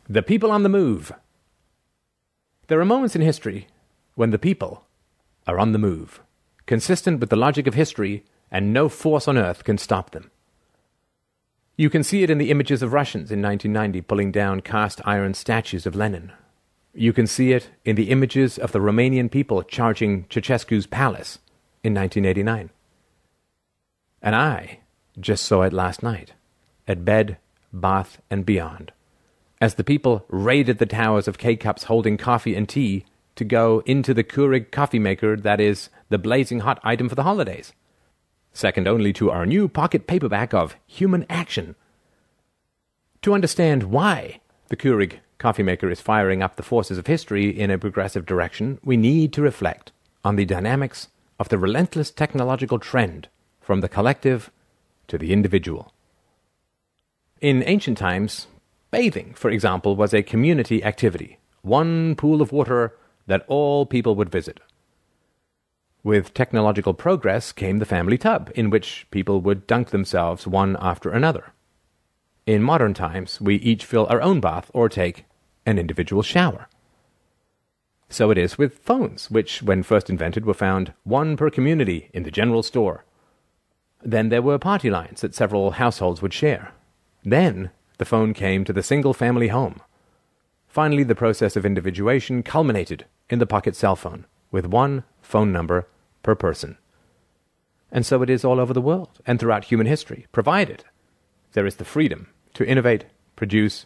The people on the move. There are moments in history when the people are on the move, consistent with the logic of history, and no force on earth can stop them. You can see it in the images of Russians in 1990 pulling down cast iron statues of Lenin. You can see it in the images of the Romanian people charging Ceausescu's palace in 1989. And I just saw it last night, at Bed, Bath, and beyond, as the people raided the towers of K-Cups holding coffee and tea to go into the Keurig coffee maker that is the blazing hot item for the holidays, second only to our new pocket paperback of Human Action. To understand why the Keurig coffee maker is firing up the forces of history in a progressive direction, we need to reflect on the dynamics of the relentless technological trend from the collective to the individual. In ancient times, bathing, for example, was a community activity, one pool of water that all people would visit. With technological progress came the family tub, in which people would dunk themselves one after another. In modern times, we each fill our own bath or take an individual shower. So it is with phones, which, when first invented, were found one per community in the general store. Then there were party lines that several households would share. Then the phone came to the single-family home. Finally, the process of individuation culminated in the pocket cell phone, with one phone number per person. And so it is all over the world and throughout human history, provided there is the freedom to innovate, produce,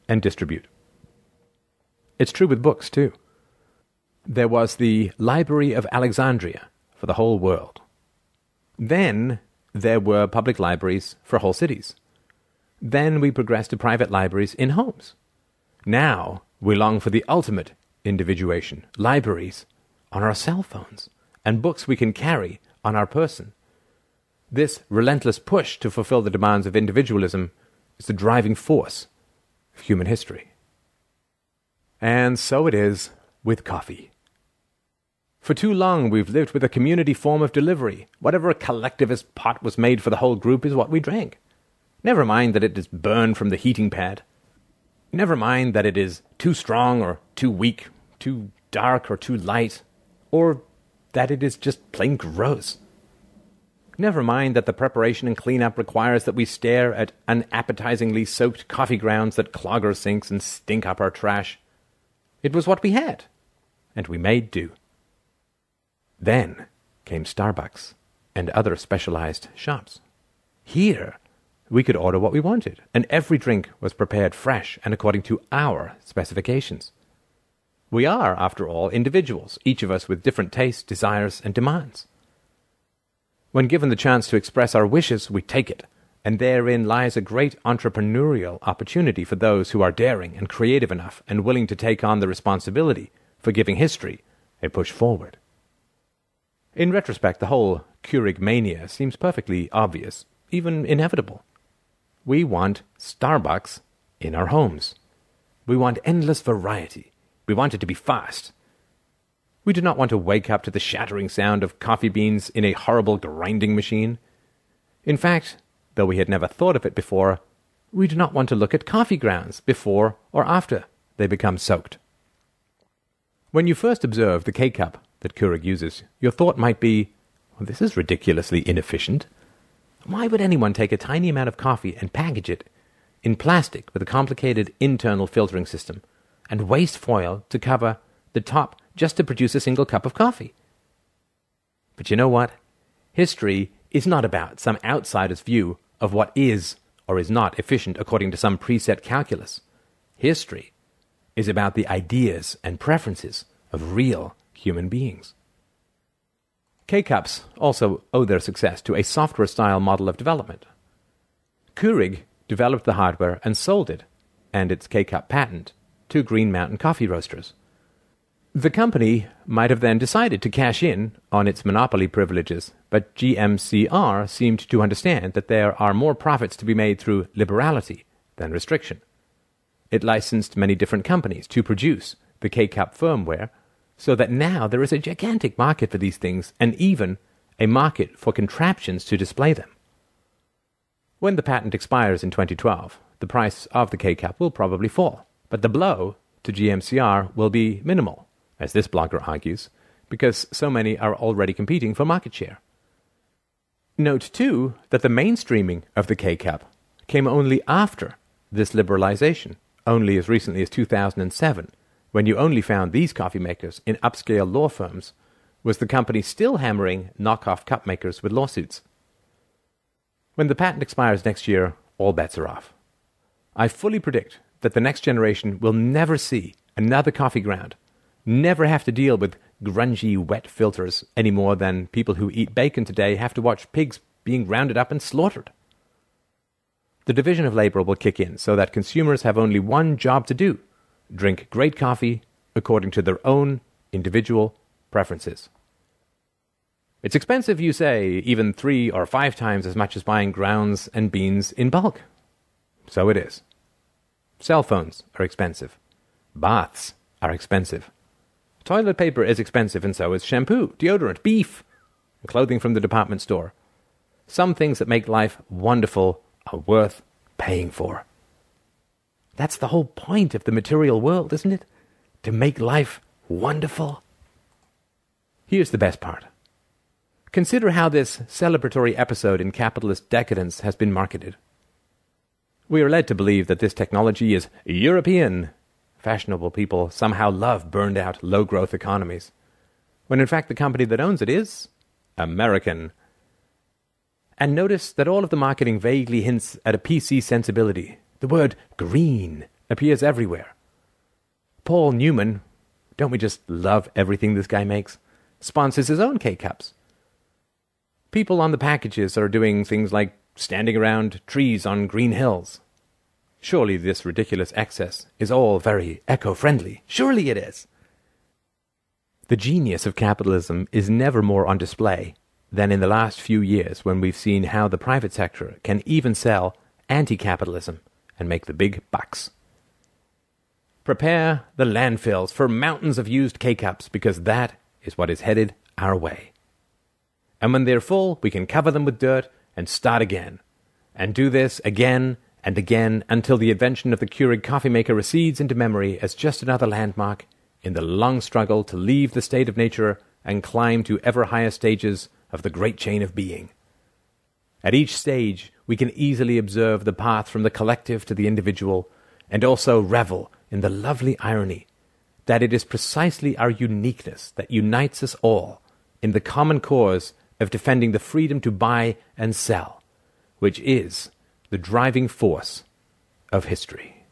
and distribute. It's true with books, too. There was the Library of Alexandria for the whole world. Then there were public libraries for whole cities. Then we progressed to private libraries in homes. Now we long for the ultimate individuation, libraries on our cell phones, and books we can carry on our person. This relentless push to fulfill the demands of individualism is the driving force of human history. And so it is with coffee. For too long we've lived with a community form of delivery. Whatever a collectivist pot was made for the whole group is what we drank. Never mind that it is burned from the heating pad. Never mind that it is too strong or too weak, too dark or too light, or that it is just plain gross. Never mind that the preparation and cleanup requires that we stare at unappetizingly soaked coffee grounds that clog our sinks and stink up our trash. It was what we had, and we made do. Then came Starbucks and other specialized shops. Here, we could order what we wanted, and every drink was prepared fresh and according to our specifications. We are, after all, individuals, each of us with different tastes, desires, and demands. When given the chance to express our wishes, we take it, and therein lies a great entrepreneurial opportunity for those who are daring and creative enough and willing to take on the responsibility for giving history a push forward. In retrospect, the whole Keurig mania seems perfectly obvious, even inevitable. We want Starbucks in our homes. We want endless variety. We want it to be fast. We do not want to wake up to the shattering sound of coffee beans in a horrible grinding machine. In fact, though we had never thought of it before, we do not want to look at coffee grounds before or after they become soaked. When you first observe the K-cup that Keurig uses, your thought might be, well, this is ridiculously inefficient. Why would anyone take a tiny amount of coffee and package it in plastic with a complicated internal filtering system and waste foil to cover the top just to produce a single cup of coffee? But you know what? History is not about some outsider's view of what is or is not efficient according to some preset calculus. History is about the ideas and preferences of real human beings. K-Cups also owe their success to a software-style model of development. Keurig developed the hardware and sold it, and its K-Cup patent, to Green Mountain coffee roasters. The company might have then decided to cash in on its monopoly privileges, but GMCR seemed to understand that there are more profits to be made through liberality than restriction. It licensed many different companies to produce the K-Cup firmware, so that now there is a gigantic market for these things, and even a market for contraptions to display them. When the patent expires in 2012, the price of the K-Cup will probably fall, But the blow to GMCR will be minimal, as this blogger argues, because so many are already competing for market share. Note, too, that the mainstreaming of the K-Cup came only after this liberalization, only as recently as 2007, when you only found these coffee makers in upscale law firms, was the company still hammering knockoff cup makers with lawsuits. When the patent expires next year, all bets are off. I fully predict that the next generation will never see another coffee ground, never have to deal with grungy wet filters any more than people who eat bacon today have to watch pigs being rounded up and slaughtered. The division of labor will kick in so that consumers have only one job to do: drink great coffee according to their own individual preferences. It's expensive, you say, even 3 or 5 times as much as buying grounds and beans in bulk. So it is. Cell phones are expensive. Baths are expensive. Toilet paper is expensive, and so is shampoo, deodorant, beef, and clothing from the department store. Some things that make life wonderful are worth paying for. That's the whole point of the material world, isn't it? To make life wonderful. Here's the best part. Consider how this celebratory episode in capitalist decadence has been marketed. We are led to believe that this technology is European. Fashionable people somehow love burned-out, low-growth economies, when in fact the company that owns it is American. And notice that all of the marketing vaguely hints at a PC sensibility. The word green appears everywhere. Paul Newman, don't we just love everything this guy makes, sponsors his own K-Cups. People on the packages are doing things like standing around trees on green hills. Surely this ridiculous excess is all very eco-friendly. Surely it is. The genius of capitalism is never more on display than in the last few years, when we've seen how the private sector can even sell anti-capitalism and make the big bucks. Prepare the landfills for mountains of used K-Cups, because that is what is headed our way. And when they're full, we can cover them with dirt and start again. And do this again and again until the invention of the Keurig coffee maker recedes into memory as just another landmark in the long struggle to leave the state of nature and climb to ever higher stages of the great chain of being. At each stage, we can easily observe the path from the collective to the individual, and also revel in the lovely irony that it is precisely our uniqueness that unites us all in the common cause of defending the freedom to buy and sell, which is the driving force of history.